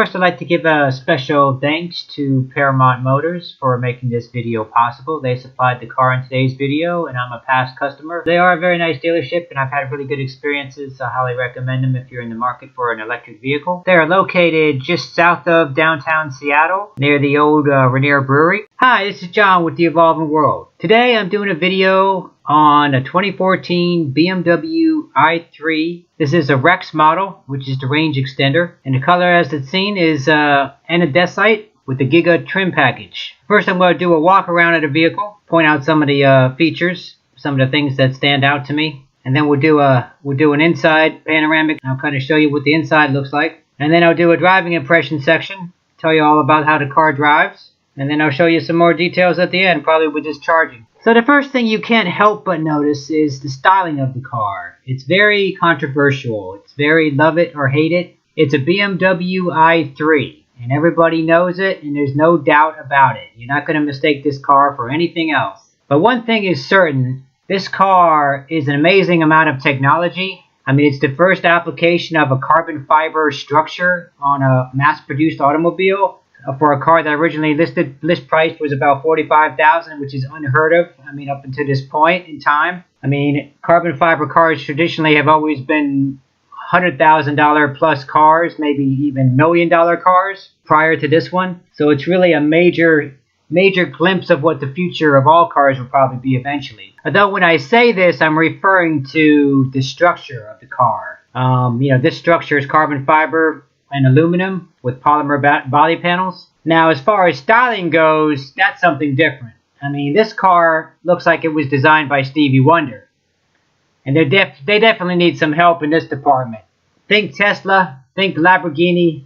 First, I'd like to give a special thanks to Paramount Motors for making this video possible. They supplied the car in today's video, and I'm a past customer. They are a very nice dealership, and I've had really good experiences. I highly recommend them if you're in the market for an electric vehicle. They are located just south of downtown Seattle, near the old Rainier Brewery. Hi, this is John with The Evolving World. Today, I'm doing a video on a 2014 BMW i3. This is a Rex model, which is the range extender, and the color as it's seen is anodesite with the Giga trim package. First, I'm going to do a walk around of the vehicle, point out some of the features, some of the things that stand out to me, and then we'll do an inside panoramic. I'll kind of show you what the inside looks like, and then I'll do a driving impression section, tell you all about how the car drives, and then I'll show you some more details at the end, probably with just charging. So the first thing you can't help but notice is the styling of the car. It's very controversial. It's very love it or hate it. It's a BMW i3, and everybody knows it, and there's no doubt about it. You're not going to mistake this car for anything else. But one thing is certain, this car is an amazing amount of technology. I mean, it's the first application of a carbon fiber structure on a mass-produced automobile. For a car that originally list price was about $45,000, which is unheard of. I mean, up until this point in time. I mean, carbon fiber cars traditionally have always been $100,000 plus cars, maybe even $1 million cars prior to this one. So it's really a major glimpse of what the future of all cars will probably be eventually. Although when I say this, I'm referring to the structure of the car. This structure is carbon fiber and aluminum with polymer body panels. Now, as far as styling goes, that's something different. I mean, this car looks like it was designed by Stevie Wonder. And they definitely need some help in this department. Think Tesla, think Lamborghini,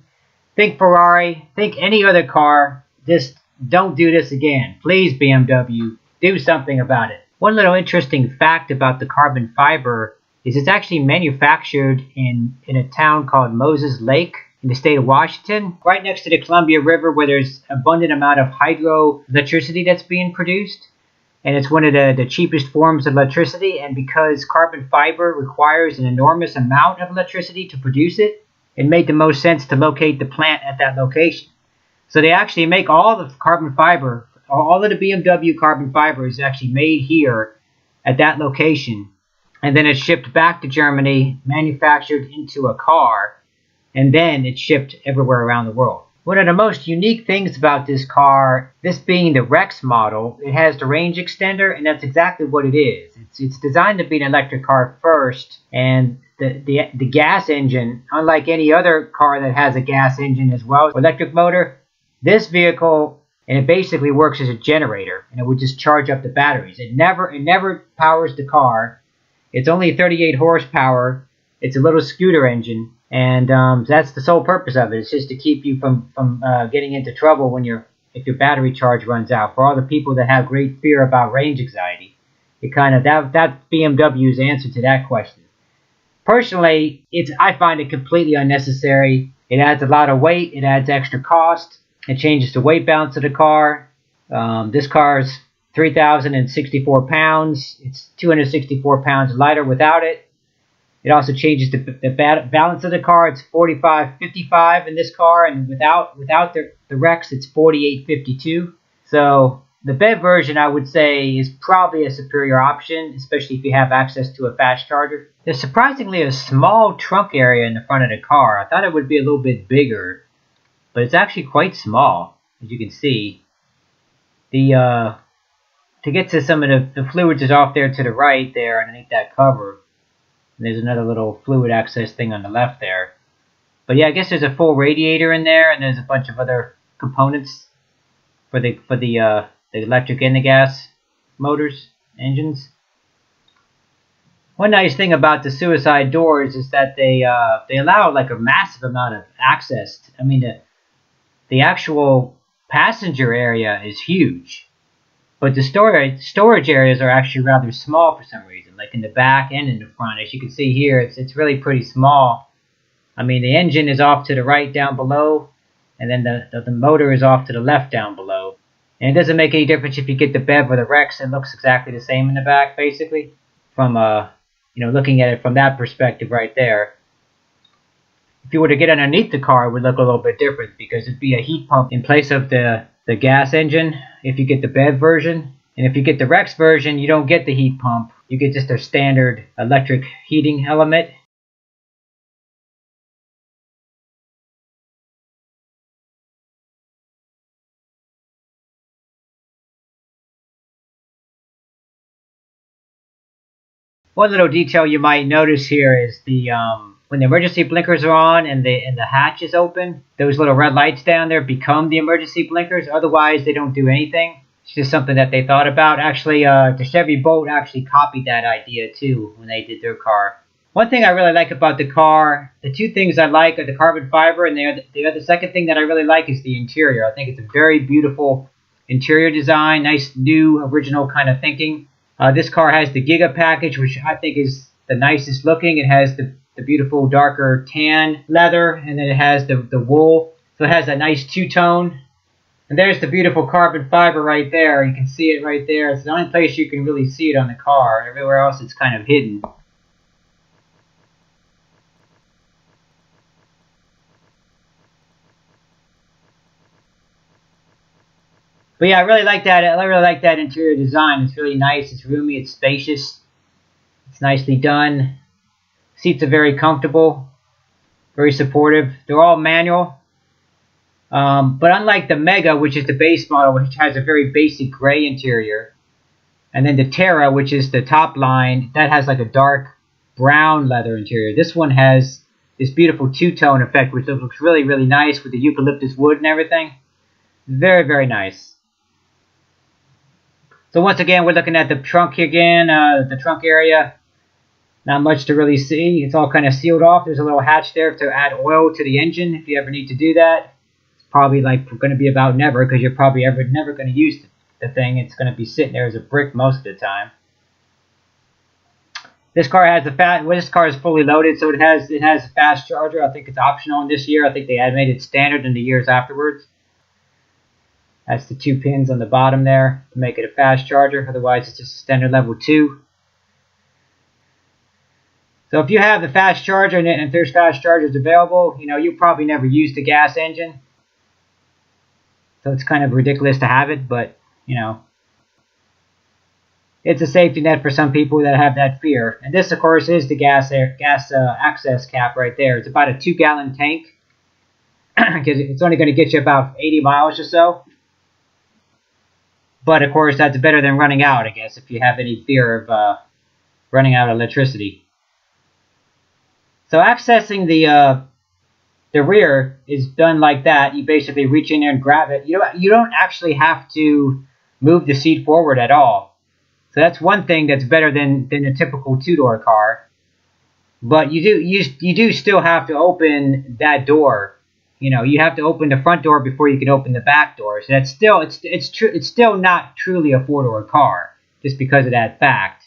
think Ferrari, think any other car. Just don't do this again. Please, BMW, do something about it. One little interesting fact about the carbon fiber is it's actually manufactured in a town called Moses Lake in the state of Washington, right next to the Columbia River, where there's abundant amount of hydroelectricity that's being produced. And it's one of the cheapest forms of electricity. And because carbon fiber requires an enormous amount of electricity to produce it, it made the most sense to locate the plant at that location. So they actually make all the carbon fiber, all of the BMW carbon fiber is actually made here at that location. And then it's shipped back to Germany, manufactured into a car, and then it's shipped everywhere around the world. One of the most unique things about this car, this being the Rex model, it has the range extender, and that's exactly what it is. It's designed to be an electric car first, and the gas engine, unlike any other car that has a gas engine as well, electric motor, this vehicle, and it basically works as a generator, and it would just charge up the batteries. It never powers the car. It's only 38 horsepower. It's a little scooter engine. And that's the sole purpose of it. It's just to keep you from getting into trouble if your battery charge runs out. For all the people that have great fear about range anxiety, that's BMW's answer to that question. Personally, I find it completely unnecessary. It adds a lot of weight. It adds extra cost. It changes the weight balance of the car. This car is 3,064 pounds. It's 264 pounds lighter without it. It also changes the balance of the car. It's 45-55 in this car, and without the Rex, it's 48-52. So the BEV version, I would say, is probably a superior option, especially if you have access to a fast charger. There's surprisingly a small trunk area in the front of the car. I thought it would be a little bit bigger, but it's actually quite small, as you can see. To get to some of the fluids is off there to the right there underneath that cover. And there's another little fluid access thing on the left there. But yeah, I guess there's a full radiator in there, and there's a bunch of other components for the electric and the gas motors, engines. One nice thing about the suicide doors is that they allow like a massive amount of access. I mean, the actual passenger area is huge. But the storage areas are actually rather small for some reason, like in the back and in the front. As you can see here, it's really pretty small. I mean, the engine is off to the right down below, and then the motor is off to the left down below. And it doesn't make any difference if you get the BEV or the Rex. It looks exactly the same in the back, basically, from looking at it from that perspective right there. If you were to get underneath the car, it would look a little bit different because it'd be a heat pump in place of the gas engine if you get the BEV version. And if you get the Rex version, you don't get the heat pump. You get just a standard electric heating element. One little detail you might notice here is the when the emergency blinkers are on and the hatch is open, those little red lights down there become the emergency blinkers. Otherwise, they don't do anything. It's just something that they thought about. Actually, the Chevy Bolt actually copied that idea too when they did their car. One thing I really like about the car, the two things I like are the carbon fiber, and the second thing that I really like is the interior. I think it's a very beautiful interior design, nice new original kind of thinking. This car has the Giga package, which I think is the nicest looking. It has the beautiful darker tan leather, and then it has the wool. So it has a nice two-tone. And there's the beautiful carbon fiber right there. You can see it right there. It's the only place you can really see it on the car. Everywhere else it's kind of hidden. But yeah, I really like that. I really like that interior design. It's really nice. It's roomy. It's spacious. It's nicely done. Seats are very comfortable, very supportive. They're all manual. But unlike the Mega, which is the base model, which has a very basic gray interior, and then the Terra, which is the top line, that has like a dark brown leather interior. This one has this beautiful two-tone effect, which looks really, really nice with the eucalyptus wood and everything. Very, very nice. So once again, we're looking at the trunk again, the trunk area. Not much to really see. It's all kind of sealed off. There's a little hatch there to add oil to the engine if you ever need to do that. It's probably like going to be about never, because you're probably never going to use the thing. It's going to be sitting there as a brick most of the time. This car has this car is fully loaded, so it has a fast charger. I think it's optional in this year. I think they had made it standard in the years afterwards. That's the 2 pins on the bottom there to make it a fast charger. Otherwise, it's just a standard level 2. So if you have the fast charger, and if there's fast chargers available, you know, you'll probably never use the gas engine. So it's kind of ridiculous to have it, but, you know, it's a safety net for some people that have that fear. And this, of course, is the gas access cap right there. It's about a 2-gallon tank, because it's only going to get you about 80 miles or so. But, of course, that's better than running out, I guess, if you have any fear of running out of electricity. So accessing the rear is done like that. You basically reach in there and grab it. You don't actually have to move the seat forward at all. So that's one thing that's better than a typical two-door car. But you do still have to open that door. You know, you have to open the front door before you can open the back door. So that's still it's still not truly a four-door car just because of that fact.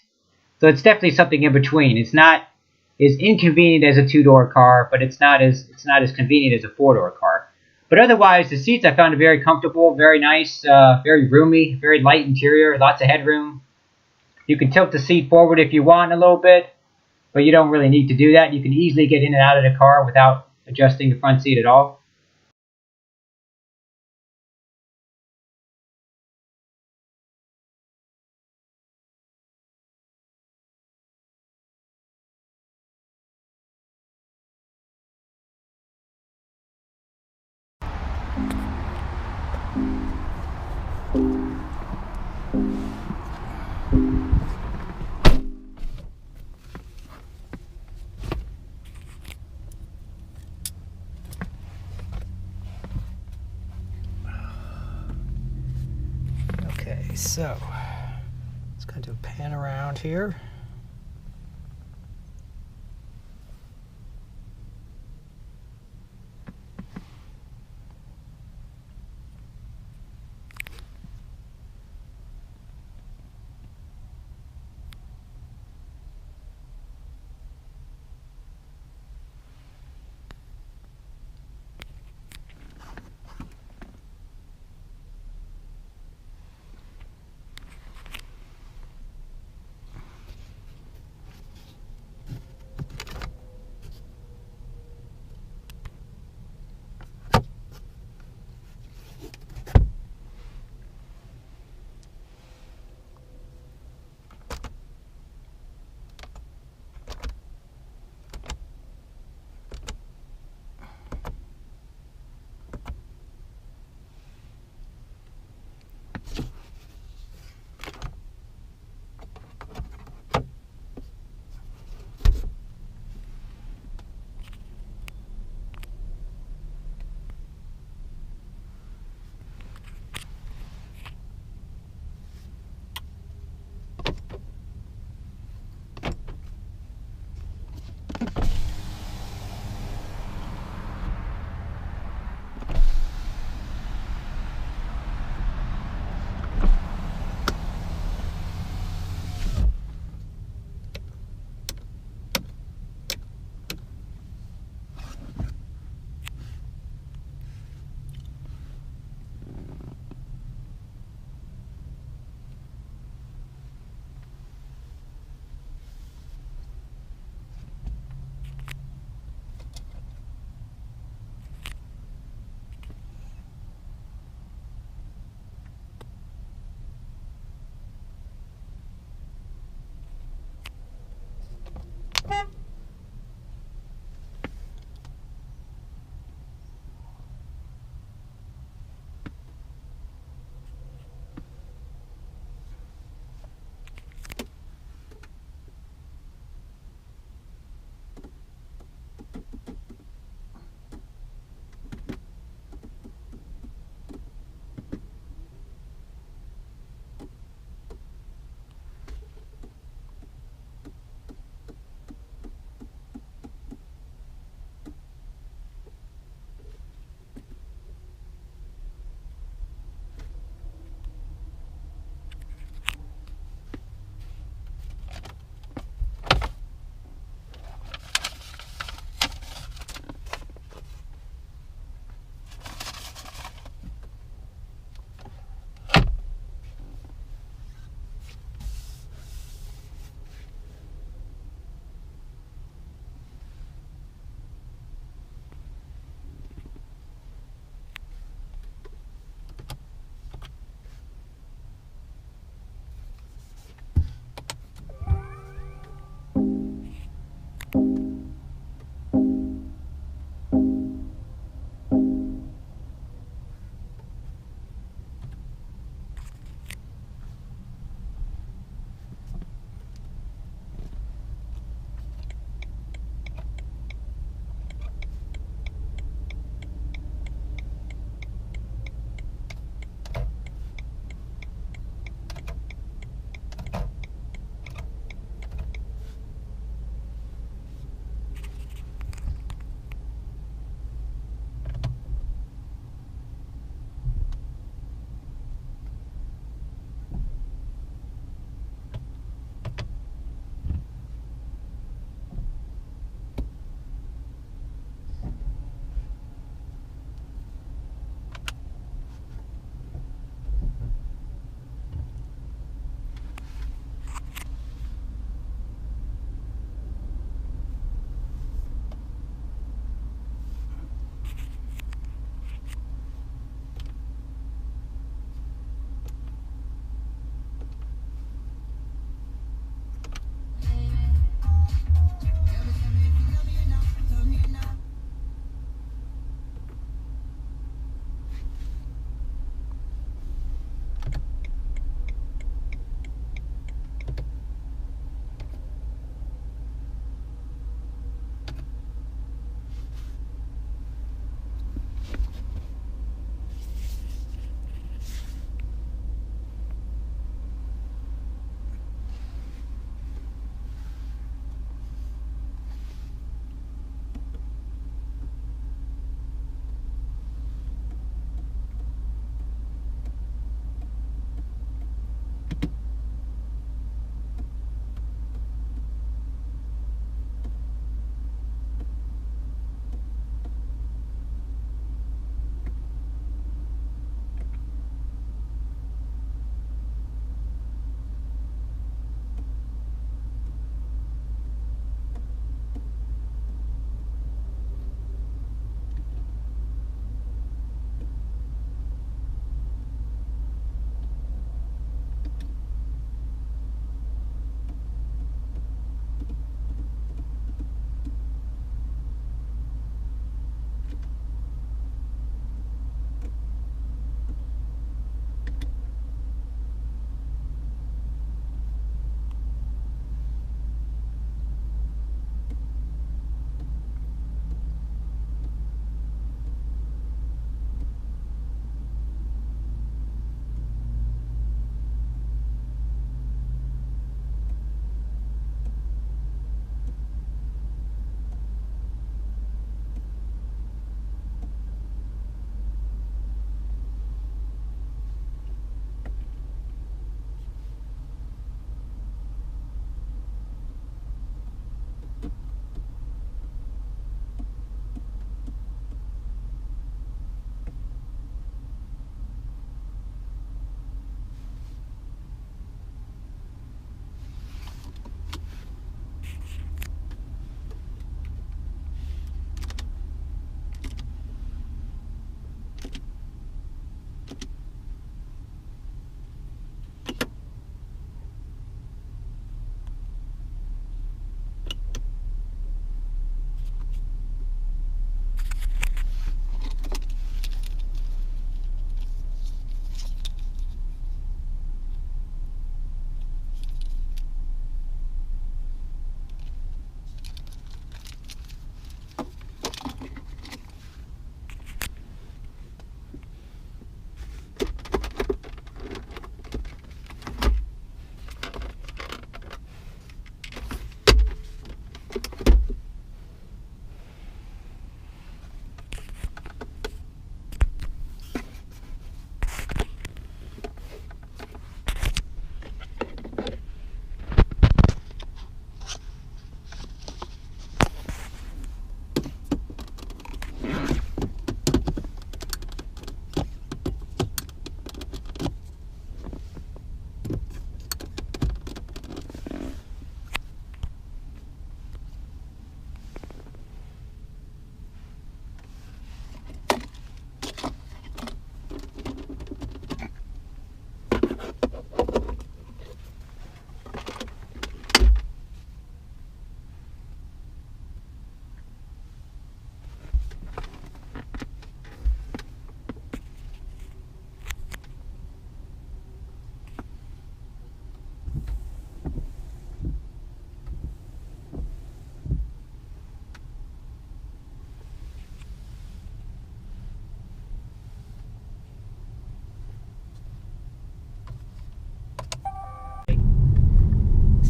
So it's definitely something in between. It's not as inconvenient as a two-door car, but it's not as convenient as a four-door car. But otherwise, the seats I found very comfortable, very nice, very roomy, very light interior, lots of headroom. You can tilt the seat forward if you want a little bit, but you don't really need to do that. You can easily get in and out of the car without adjusting the front seat at all. Okay, so let's kind of pan around here.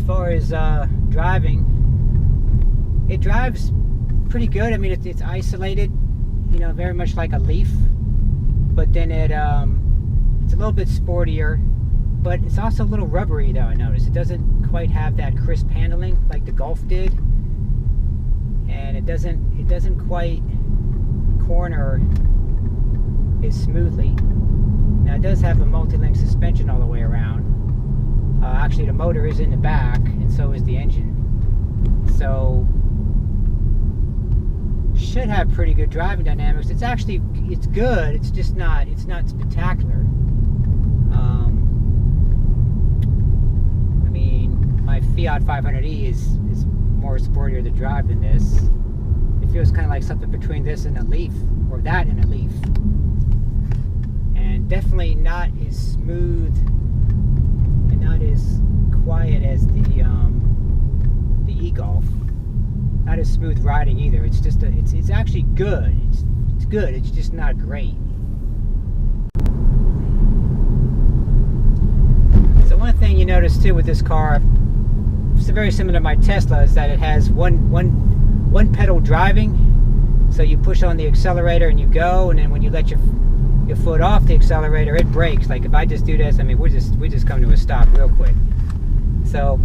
far as driving, it drives pretty good. I mean, it's isolated, you know, very much like a Leaf, but then it's a little bit sportier, but it's also a little rubbery though. I noticed it doesn't quite have that crisp handling like the Golf did, and it doesn't quite corner as smoothly. Now it does have a multi-link suspension all the way around. Actually, the motor is in the back, and so is the engine. So should have pretty good driving dynamics. It's good. It's just not spectacular. I mean, my Fiat 500e is more sportier to drive than this. It feels kind of like something between this and a Leaf, or that and a Leaf. And definitely not as smooth and not as quiet as the e-Golf. Not as smooth riding either. It's just it's actually good. It's good. It's just not great. So one thing you notice too with this car, it's very similar to my Tesla, is that it has one pedal driving. So you push on the accelerator and you go, and then when you let your foot off the accelerator, it brakes. Like if I just do this, I mean, we just come to a stop real quick. So,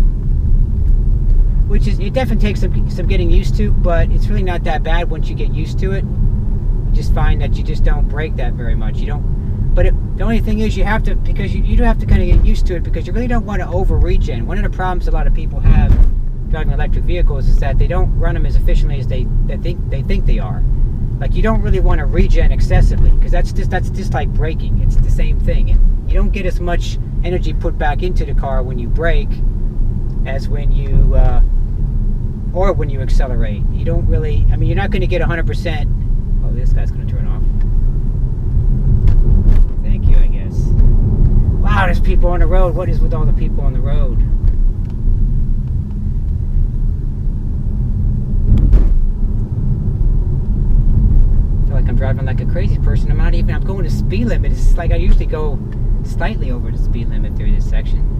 which is, it definitely takes some getting used to, but it's really not that bad once you get used to it. You just find that you just don't brake that very much. You don't. But the only thing is, you have to, because you do have to kind of get used to it, because you really don't want to over regen. One of the problems a lot of people have driving electric vehicles is that they don't run them as efficiently as they think they are. Like, you don't really want to regen excessively, because that's just like braking. It's the same thing, and you don't get as much energy put back into the car when you brake as when you or when you accelerate. You don't really. I mean, you're not going to get 100%. Oh, this guy's going to turn off. Thank you, I guess. Wow, there's people on the road. What is with all the people on the road? Like I'm driving like a crazy person. I'm going to speed limit. It's like I usually go slightly over the speed limit through this section.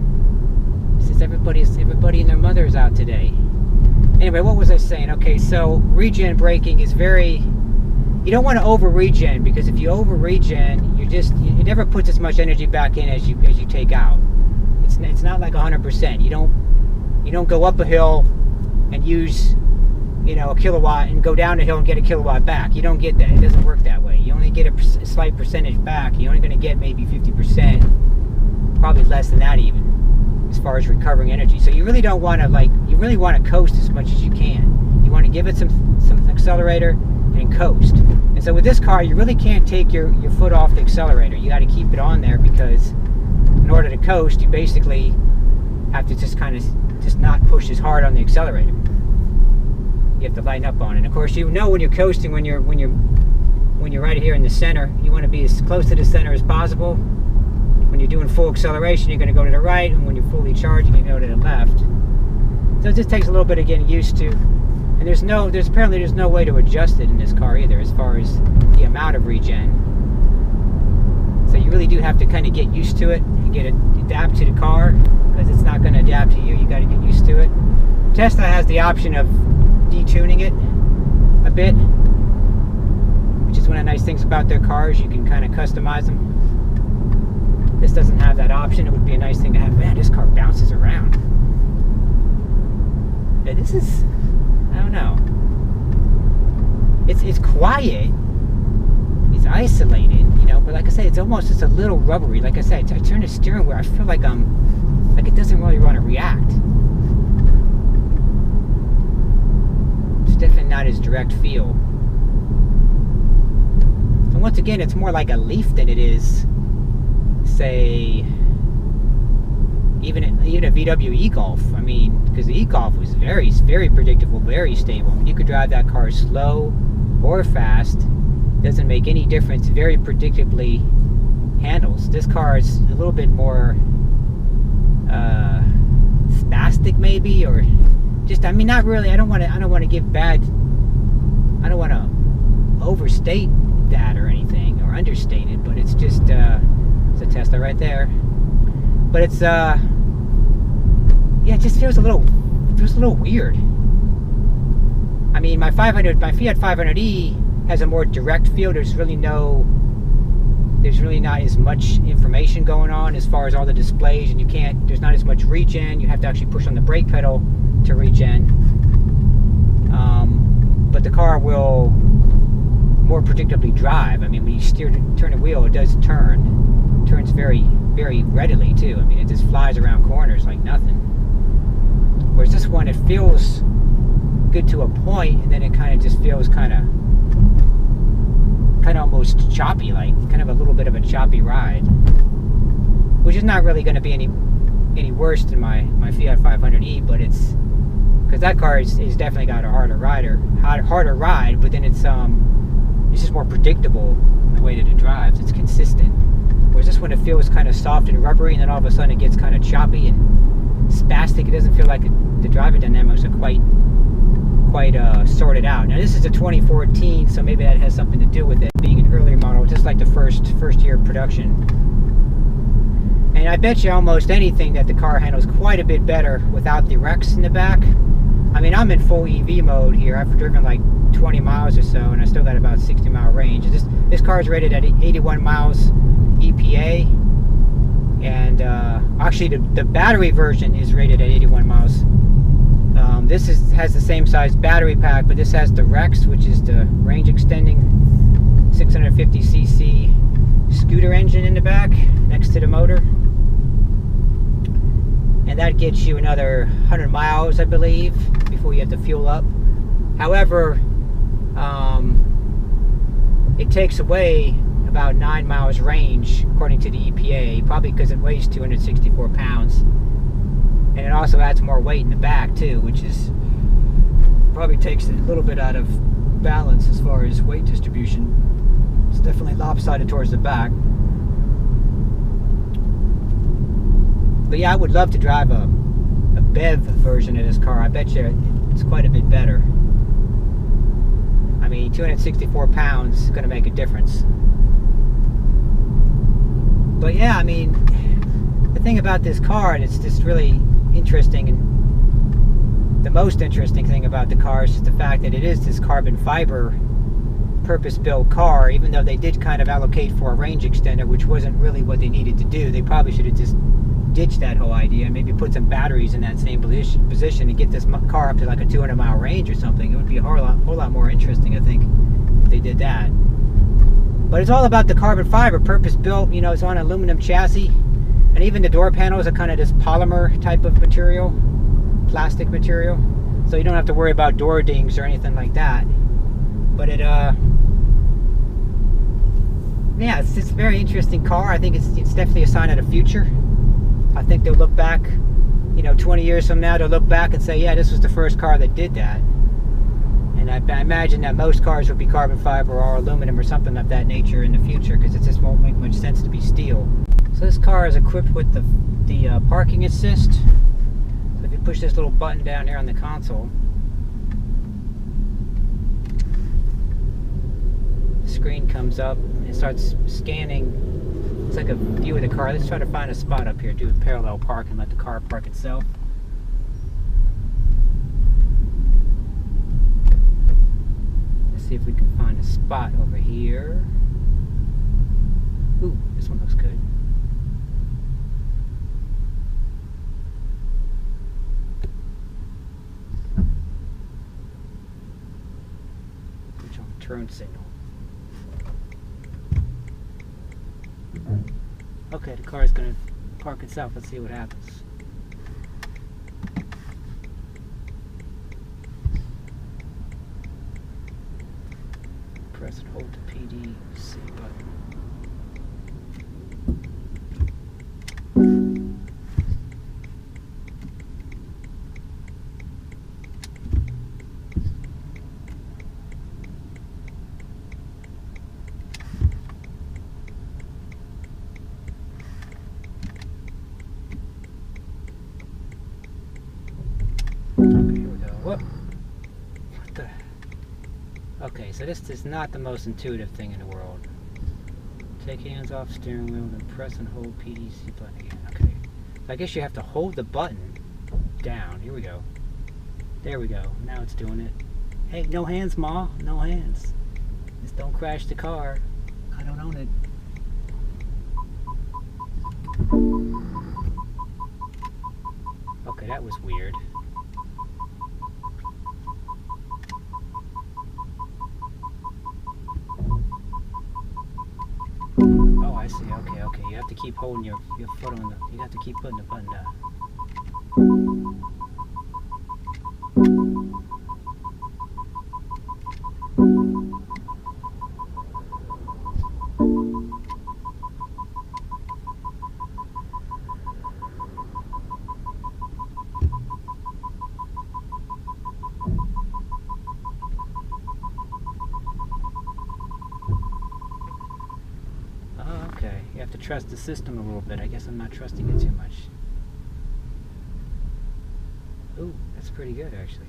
Since everybody and their mother is out today. Anyway, what was I saying? Okay, so regen braking is you don't want to over regen, because if you over regen, it never puts as much energy back in as you take out. It's not like 100%. You don't go up a hill and use, you know, a kilowatt, and go down the hill and get a kilowatt back. You don't get that. It doesn't work that way. You only get a slight percentage back. You're only going to get maybe 50%, probably less than that even, as far as recovering energy. So you really don't want to, you really want to coast as much as you can. You want to give it some accelerator and coast. And so with this car, you really can't take your foot off the accelerator. You got to keep it on there, because in order to coast, you basically have to just not push as hard on the accelerator. You have to lighten up on it. And of course, you know when you're coasting, when you're right here in the center, you want to be as close to the center as possible. When you're doing full acceleration, you're going to go to the right, and when you're fully charged, you can go to the left. So it just takes a little bit of getting used to. And apparently there's no way to adjust it in this car either, as far as the amount of regen. So you really do have to kind of get used to it and adapt to the car, because it's not going to adapt to you. You got to get used to it. Tesla has the option of detuning it a bit, which is one of the nice things about their cars. You can kind of customize them. This doesn't have that option. It would be a nice thing to have. Man, this car bounces around. Yeah, this is, I don't know. It's quiet. It's isolated, you know. But like I say, it's almost just a little rubbery. Like I said, I turn the steering wheel. I feel like it doesn't really want to react. It's definitely not as direct feel. And once again, it's more like a Leaf than it is, say, even a VW e-Golf. I mean, because the e-Golf was very, very predictable, very stable. I mean, you could drive that car slow or fast. Doesn't make any difference. Very predictably handles. This car is a little bit more spastic, maybe, or just, I mean, not really. I don't want to give bad. I don't want to overstate that or anything, or understate it. But it's just it's a Tesla right there. But it's yeah, it just feels a little weird. I mean, my Fiat 500e has a more direct feel. There's really not as much information going on as far as all the displays, and there's not as much regen. You have to actually push on the brake pedal to regen. But the car will more predictably drive. I mean, when you turn the wheel, it does turn. It turns very, very readily too. I mean, it just flies around corners like nothing. Whereas this one, it feels good to a point, and then it kind of just feels kind of almost choppy, like kind of a little bit of a choppy ride, which is not really going to be any worse than my Fiat 500e, but it's because that car is definitely got a harder ride, but then it's just more predictable in the way that it drives. It's consistent. Whereas this one, it feels kind of soft and rubbery, and then all of a sudden it gets kind of choppy and spastic. It doesn't feel like the driving dynamics are quite sorted out. Now this is a 2014, so maybe that has something to do with it being an earlier model, just like the first year of production. And I bet you almost anything that the car handles quite a bit better without the Rex in the back. I mean, I'm in full EV mode here. I've driven like 20 miles or so, and I still got about 60-mile range. This car is rated at 81 miles EPA, and actually the battery version is rated at 81 miles. This has the same size battery pack, but this has the Rex, which is the range extending 650cc scooter engine in the back next to the motor. And that gets you another 100 miles, I believe, before you have to fuel up. However, it takes away about 9 miles range, according to the EPA, probably because it weighs 264 pounds. And it also adds more weight in the back, too, which probably takes it a little bit out of balance as far as weight distribution. It's definitely lopsided towards the back. But yeah, I would love to drive a BEV version of this car. I bet you it's quite a bit better. I mean, 264 pounds is going to make a difference. But yeah, I mean, the thing about this car, and it's just really interesting, and the most interesting thing about the car is just the fact that it is this carbon fiber purpose-built car. Even though they did kind of allocate for a range extender, which wasn't really what they needed to do. They probably should have just ditched that whole idea and maybe put some batteries in that same position and get this car up to like a 200-mile range or something. It would be a whole lot more interesting, I think, if they did that. But it's all about the carbon fiber, purpose-built. You know, it's on an aluminum chassis, and even the door panels are kind of this polymer type of material, plastic material, so you don't have to worry about door dings or anything like that. But yeah, it's a very interesting car. I think it's definitely a sign of the future. I think they'll look back, 20 years from now, they'll look back and say, yeah, this was the first car that did that. And I imagine that most cars will be carbon fiber or aluminum or something of that nature in the future, because it just won't make much sense to be steel. So this car is equipped with the parking assist. So if you push this little button down here on the console, the screen comes up and it starts scanning. It's like a view of the car. Let's try to find a spot up here, do a parallel park, and let the car park itself. Let's see if we can find a spot over here. Ooh, this one looks good. Switch on turn signal. Okay, the car is going to park itself. Let's see what happens. Press and hold the PD C button. Okay, so this is not the most intuitive thing in the world. Take hands off steering wheel, then press and hold PDC button again. Okay, so I guess you have to hold the button down. Here we go. There we go. Now it's doing it. Hey, no hands, Ma. No hands. Just don't crash the car. I don't own it. Okay, that was weird. Oh, I see. Okay, okay. You have to keep holding your foot on the... You have to keep putting the button down. Okay, you have to trust the system a little bit. I guess I'm not trusting it too much. Ooh, that's pretty good actually.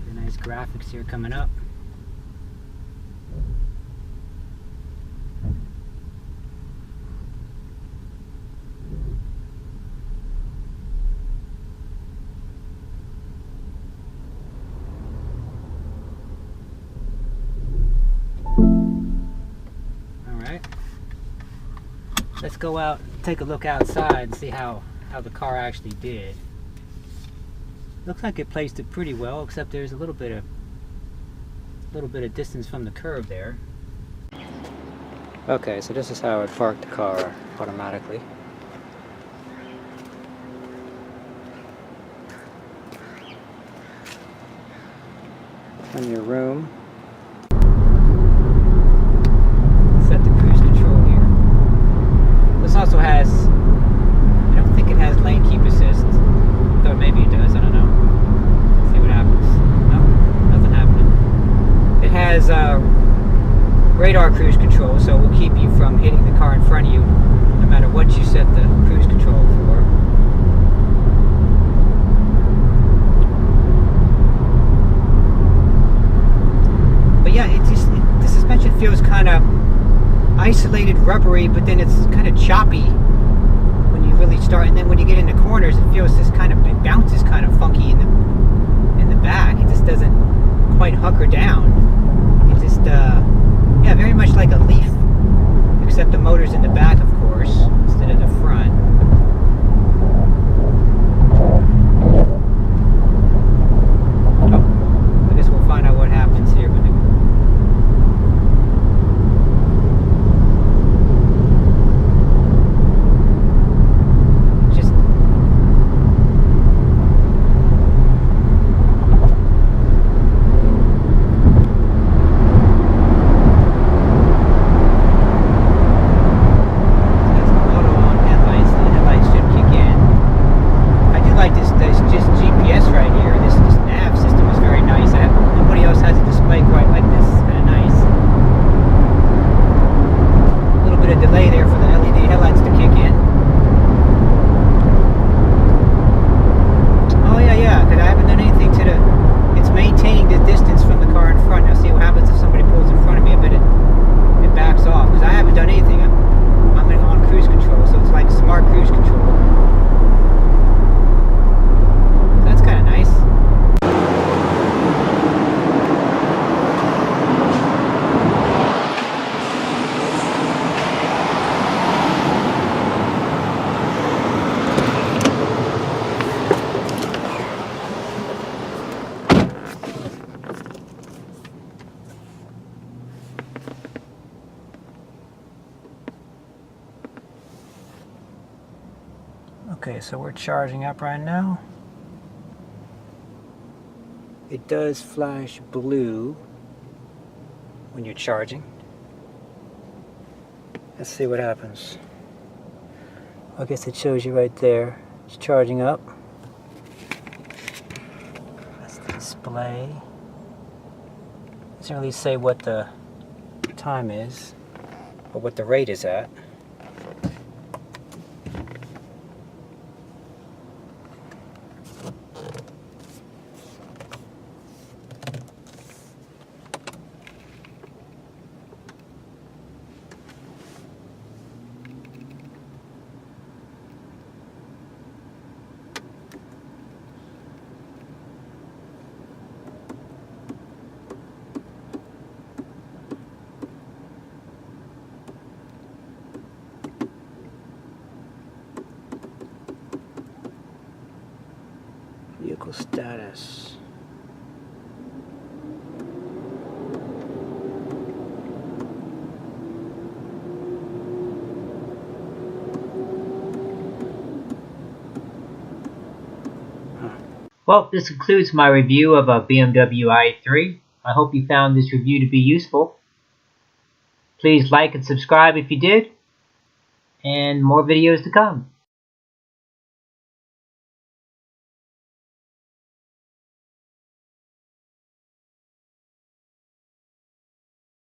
The nice graphics here coming up. Let's go out, take a look outside and see how the car actually did. Looks like it placed it pretty well, except there's a little bit of distance from the curb there. Okay, so this is how it parked the car automatically. In your room. This also has, I don't think it has lane keep assist, though maybe it does, I don't know. Let's see what happens. No, nothing happening. It has radar cruise control, so it will keep you from hitting the car in front of you, no matter what you set the cruise control for. But yeah, the suspension feels kind of isolated, rubbery, but then it's kind of choppy when you really start, and then when you get into corners it feels this kind of, it bounces kind of funky in the back. It just doesn't quite hunker down. It just yeah, very much like a Leaf, except the motor's in the back, of course, instead of the front. Oh, I guess we'll find out what happens here when it Okay, so we're charging up right now. It does flash blue when you're charging. Let's see what happens. I guess it shows you right there. It's charging up. That's the display. It doesn't really say what the time is or what the rate is at. status. Well, this concludes my review of a BMW i3. I hope you found this review to be useful. Please like and subscribe if you did, and more videos to come.